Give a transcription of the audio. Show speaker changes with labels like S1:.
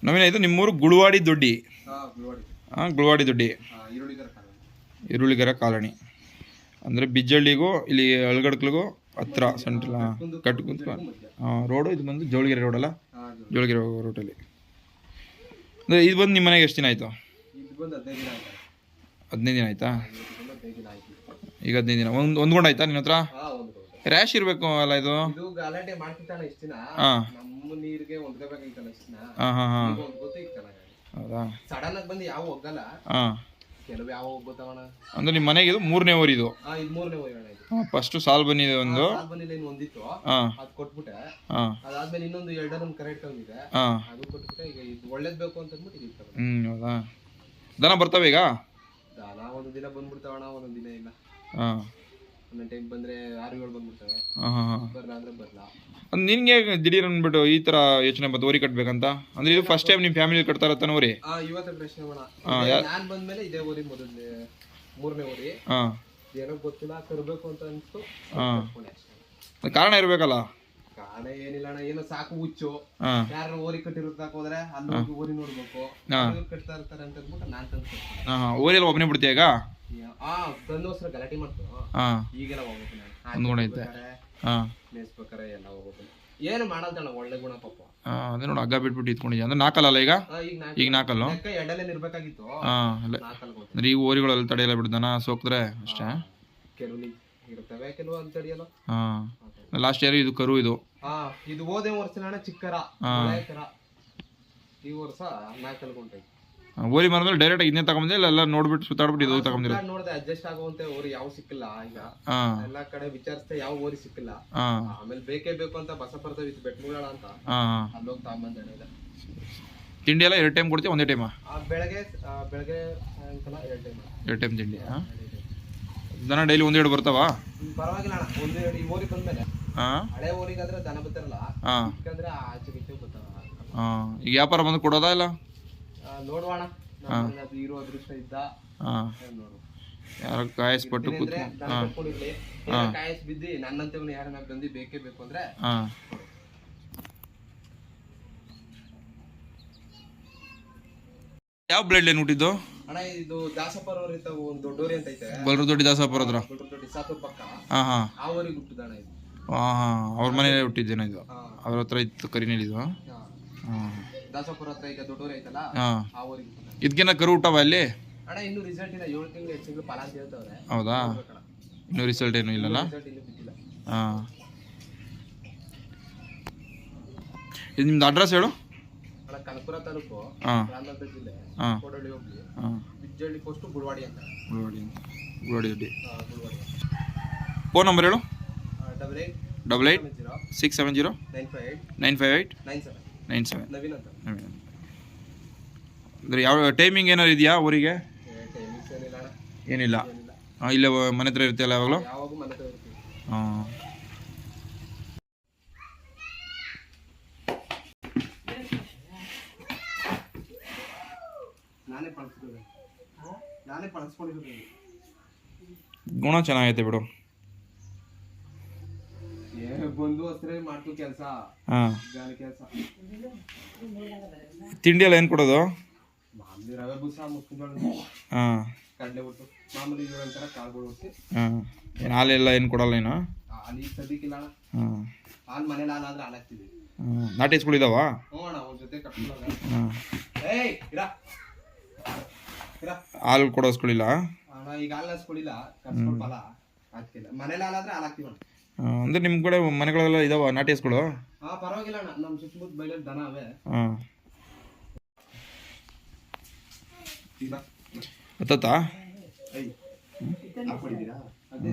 S1: ನವೀನ ಇದು ನಿಮ್ಮೂರು ಗುಳುವಾಡಿ ದೊಡ್ಡಿ. ಗುಳುವಾಡಿ ದೊಡ್ಡಿ ಈರುಳ್ಳಿಗರ ಕಾಲನಿ ಅಂದರೆ ಬಿಜ್ಜಳ್ಳಿಗೂ ಇಲ್ಲಿ ಅಳಗಡ್ಕಲಿಗೂ ಹತ್ರ ಸೆಂಟ್ರಲ್ ಕಟ್ಕುಂತ ರೋಡು. ಇದು ಬಂದು ಜೋಳಗೆರೆ ರೋಡಲ್ಲ, ಜೋಳಗೆರೆ ರೋಡಲ್ಲಿ. ಅಂದರೆ ಇದು ಬಂದು ನಿಮ್ಮ ಮನೆಗೆ ಎಷ್ಟು ದಿನ ಆಯಿತು? 15 ದಿನ ಆಯಿತಾ? ಈಗ 15 ದಿನ ಹೊಂದ್ಕೊಂಡಾಯ್ತಾ ನಿನ್ನ ಹತ್ರ? ರ್ಯಾಶ್ ಇರಬೇಕು ಅಲ್ಲ ಇದು? ಹಾಂ ಹಾಂ ಹಾಂ ಹಾಂ ಹೌದಾ? ಹಾಂ ಅಂದ್ರೆ ನಿಮ್ಮ ಮನೆಗೆ ಇದು 3ನೇ ಓರಿ ಇದು? ಫಸ್ಟ್ ಸಾಲ್ ಬಂದಿದೆ ಒಂದು. ಹಾಂ
S2: ಅದಾದ್ಮೇಲೆ ಇನ್ನೊಂದು 2 ಕರೆಕ್ಟ್ ಆಗಿದೆ, ಅದು ಕೊಟ್ಬಿಟ್ಟೆ. ಈಗ ಇದು ಒಳ್ಳೇದ್ ಬೇಕು ಅಂತ ಅಂದ್ಬಿಟ್ಟು
S1: ಹೌದಾ? ದನ ಬರ್ತವೆ ಈಗ?
S2: ದನ ಒಂದು ದಿನ ಬಂದ್ಬಿಡ್ತಾವಣ, ಒಂದೊಂದು ದಿನ ಇಲ್ಲ. ಒಂದೊಂದು ಟೈಮ್ ಬಂದ್ರೆ 6-7 ಬಂದ್ಬಿಡ್ತವೆ, ಬರ್ಲಾ ಅಂದ್ರೆ ಬರ್ಲಾ.
S1: ನಿನ್ಗೆ ದಿಢೀರ್ ಅಂದ್ಬಿಟ್ಟು ಈ ತರ ಯೋಚನೆ ಬಂತು ಓರಿ ಕಟ್ಬೇಕಂತ? ಅಂದ್ರೆ ಇದು ಫಸ್ಟ್ ಟೈಮ್ ನಿಮ್ ಫ್ಯಾಮಿಲಿ ಕಟ್ತಾ ಇರತ್ತಾನ ಓರಿ?
S2: ಇವತ್ತು ಪ್ರಶ್ನೆ ಮಾಡೋಣ. ನಾನ್ ಬಂದ್ಮೇಲೆ ಇದೇ ಓರಿ ಮೊದಲನೇ 3ನೇ ಓರಿ. ಏನೋ ಗೊತ್ತಿಲ್ಲ, ತರಬೇಕು ಅಂತ ಅನ್ಸ್ತು.
S1: ಕಾರಣ ಇರ್ಬೇಕಲ್ಲ?
S2: ಕಾರಣ ಏನಿಲ್ಲ ಅಣ್ಣ, ಏನೋ ಸಾಕು ಹುಚ್ಚು. ಯಾರು ಓರಿ ಕಟ್ಟಿರೋದಕ್ಕೆ ಹೋದ್ರೆ ಅಲ್ಲಿ ಹೋಗಿ ಓರಿ ನೋಡ್ಬೇಕು, ಕಟ್ತಾ ಇರ್ತಾರೆ ಅಂತ ಅಂದ್ಬಿಟ್ಟು ನಾನ್ ತಂದು
S1: ಓರಿ ಎಲ್ಲ ಒಬ್ಬನೇ ಬಿಡ್ತೀಯ ಈಗ?
S2: ತಂದೋಸ್ಕರ ಗಲಾಟೆ ಮಾಡ್ತು. ಈಗೆಲ್ಲ ಹೋಗ್ಬೇಕು ಮೇಯಿಸ್ಬೇಕಾರೆ ಎಲ್ಲ ಹೋಗ್ಬೇಕು. ಏನು ಮಾಡಲ್ತಣ್ಣ, ಒಳ್ಳೆ ಗುಣ ಪಾಪ.
S1: ಅದೇ ನೋಡಿ ಹಗ್ಗ ಬಿಟ್ಬಿಟ್ಟು ಇತ್ಕೊಂಡಿದ್ಯಾ ಅಂದ್ರೆ ನಾಲ್ಕಲ್ಲ ಈಗ? ಈಗ ನಾಲ್ಕಲ್ಲ
S2: ಎಡಲೇನ್ ಇರ್ಬೇಕಾಗಿತ್ತು.
S1: ಅಂದ್ರೆ ಈ ಓರಿಗಳೆಲ್ಲ ತಡೆಯಲ್ಲ ಬಿಡ್ದಾನ ಸೋಕ್ದ್ರೆ ಅಷ್ಟೇ.
S2: ಕೆಲವು ಇರ್ತವೆ, ಕೆಲವು ಅಲ್ಲಿ ತಡೆಯಲ್ಲ.
S1: ಲಾಸ್ಟ್ ಇಯರ್ ಇದು ಕರು ಇದು
S2: ಇದು ಹೋದೇ ವರ್ಷ ಚಿಕ್ಕರ ಕರ. ಈ ವರ್ಷ ನಾಲ್ಕಲ್ಕೊಂಡೈತಿ.
S1: ಓರಿ ಮರದಲ್ಲಿ ಡೈರೆಕ್ಟ್ ಇದನ್ನೇ ತಗೊಂಬಂದೆ ಎಲ್ಲ ನೋಡ್ಬಿಟ್ಟು ಸುತ್ತಾಡ್ಬಿಟ್ಟು ಇದು ತಗೊಂಡಿರೋ?
S2: ನೋಡಿದೆ, ಅಡ್ಜಸ್ಟ್ ಆಗುವಂತೆ ಓರಿ ಯಾವ ಸಿಕ್ಕಿಲ್ಲ. ಈಗ ಎಲ್ಲಾ ಕಡೆ ವಿಚಾರಿಸ್ತೆ, ಯಾವ ಓರಿ ಸಿಕ್ಕಿಲ್ಲ. ಆಮೇಲೆ ಬೇಕೇ ಬೇಕು ಅಂತ ಬಸಪರ್ತ ಬೆಟ್ಮೂಳ ಅಂತ ಅಲ್ಲೋಗಿ ತಗೊಂಬಂದ.
S1: ತಿಂಡಿ ಎಲ್ಲ 2 ಟೈಮ್ ಕೊಡ್ತೀವಿ? ಒಂದೇ ಟೈಮ್?
S2: ಬೆಳಗ್ಗೆ ಸಾಯಂಕಾಲ 2 ಟೈಮ್
S1: ತಿಂಡಿ. ದನ ಡೈಲಿ 1-2 ಬರ್ತಾವ?
S2: ಪರವಾಗಿಲ್ಲ ಅಣ್ಣ, 1-2. ಈ ಓರಿ ಬಂದ್ಮೇಲೆ ಹಳೆ ಓರಿಗಾದ್ರೆ ದನ ಬರ್ತಾರಲ್ಲ, ಯಾಕಂದ್ರೆ ಆಚೆ ಗಿಚ್ಚೆ ಬರ್ತಾರ.
S1: ಈಗ ವ್ಯಾಪಾರ ಬಂದು ಕೊಡೋದಾ ಇಲ್ಲ?
S2: ನೋಡುವಣ, ಇರೋ ಅದೃಷ್ಟ ಇದ್ದ
S1: ಯಾರ ಕಾಯಿಸ್ಬಿಟ್ಟು
S2: ಕಾಯಿಸ್ ಬಿದ್ದಿ ನನ್ನಂತವನು ಯಾರನ್ನ ಬಂದು ಬೇಕೇ ಬೇಕು ಅಂದ್ರೆ.
S1: ಯಾವ ಬ್ಲಡ್ ಲೈನ್ ಹುಟ್ಟಿದ್ದು
S2: ಅಣ್ಣ? ಇದು ದಾಸಪುರ ಒಂದು ದೊಡ್ಡೋರಿ ಅಂತ ಐತೆ,
S1: ಬಲ್ರ ದೊಡ್ಡ ದಾಸಪುರ ಹತ್ರ,
S2: ದೊಡ್ಡ ಸಾತೂರ್ ಪಕ್ಕ. ಆ ಊರಿಗೆ ಹುಟ್ಟಿದಣ ಇದು.
S1: ಅವ್ರ ಮನೇಲಿ ಹುಟ್ಟಿದ್ದೇನೆ ಇದು? ಅವ್ರ ಹತ್ರ ಇತ್ತು ಕರಿನೇಲಿದು?
S2: ದಾಸಪುರ ಹತ್ರ ಈಗ ದೊಡ್ಡೋರಿ ಐತಲ್ಲ, ಆ ಊರಿಗೆ.
S1: ಇದಕ್ಕಿನ್ನ ಕರು ಹುಟ್ಟವ ಅಲ್ಲಿ?
S2: ಅಣ್ಣ ಇನ್ನೂ ರಿಸಲ್ಟ್ ಇಲ್ಲ, 7 ತಿಂಗಳು 8 ತಿಂಗಳು ಫಲ ಅಂತ ಹೇಳ್ತವ್ರೆ.
S1: ಹೌದಾ? ಇನ್ನೂ ರಿಸಲ್ಟ್ ಏನು ಇಲ್ಲಲ್ಲ? ಇದು ನಿಮ್ದು ಅಡ್ರೆಸ್ ಹೇಳು
S2: ಅಣ್ಣ. ಕನಕಪುರ ತಾಲೂಕು, ರಾಮನಗರ ಜಿಲ್ಲೆ, ಕೋಡಳ್ಳಿ ಹೋಗ್ಲಿ, ಬಿಜ್ಜಳ್ಳಿ ಪೋಸ್ಟ್, ಗುಳುವಾಡಿ ಅಂತ.
S1: ಗುಳುವಾಡಿ ದೊಡ್ಡಿ. ಫೋನ್ ನಂಬರ್ ಹೇಳು. 88 670 958 97.
S2: ನವೀನ್ ಅಂತ.
S1: ಅಂದರೆ ಯಾವ ಟೈಮಿಂಗ್ ಏನಾದ್ರು ಇದೆಯಾ ಊರಿಗೆ? ಏನಿಲ್ಲ, ಇಲ್ಲೇ ಮನೆ ಹತ್ರ ಇರ್ತೀಯಲ್ಲ ಯಾವಾಗಲೂ?
S2: ಯಾವಾಗೂ ಮನೆ ಹತ್ರ ಇರ್ತೀವಿ. ನಾನೇ ಪಳಸ್ಕೊಂಡಿರೋದು.
S1: ಗುಣ ಚೆನ್ನಾಗೈತೆ ಬಿಡು.
S2: ಬಂದು ಹತ್ರ ಮಾಡ್ತು ಕೆಲಸ, ಕೆಲಸ.
S1: ತಿಂಡಿ ಎಲ್ಲ ಏನು ಕೊಡೋದು?
S2: ಮಾಮೂಲಿ ರವೆ ಬೂಸ, ಮುಸ್ಕಿಂಜೋಳ, ಕಡಲೆ ಬಿಟ್ಟು ಮಾಮೂಲಿ ಅಂತಾರೆ ಕಾಳುಗಳು ಹೊಡಿಸಿ.
S1: ಏನು ಹಾಲೆಲ್ಲ ಏನು ಕೊಡಲ್ಲ ಏನು?
S2: ಹಾಲು ಈಗ ಸದ್ಯಕ್ಕಿಲ್ಲ ಅಣ್ಣ. ಹಾಲು ಮನೇಲಿ ಹಾಲಾದ್ರೆ ಹಾಲು ಹಾಕ್ತಿದ್ವಿ.
S1: ನಾಟಿ ಹಸ್ಗಳಿದಾವ?
S2: ಹ್ಞೂ ಅಣ್ಣ, ಒಂದು ಜೊತೆ ಕಟ್ಕೊಳ್ಳೋಣ.
S1: ಹಾಲು ಕೊಡೋ ಹಸ್ಗಳಿಲ್ಲ
S2: ಅಣ್ಣ? ಈಗ ಹಾಲು ಹಸ್ಗಳಿಲ್ಲ, ಕಟ್ಸ್ಕೊಂಡು ಫಲ ಹಾಕ್ತಿಲ್ಲ. ಮನೇಲಿ ಹಾಲಾದ್ರೆ ಹಾಲು ಹಾಕ್ತೀವಿ ಅಣ್ಣ.
S1: ಅಂದ್ರೆ ನಿಮ್ಮ ಕಡೆ ಮನೆಗಳೆಲ್ಲ ಇದಾವ ನಾಟಿ ಹಸ್ಗಳು?
S2: ಪರವಾಗಿಲ್ಲ ಅಣ್ಣ, ನಮ್ಮ ಸುತ್ತಮುತ್ತ ಬೈಲಲ್ಲಿ ದನ ಅವೆ.
S1: ಹತ್ತತ್ತಾ?
S2: ಹಾಕೊಂಡಿದ್ದೀರಾ? ಅದೇ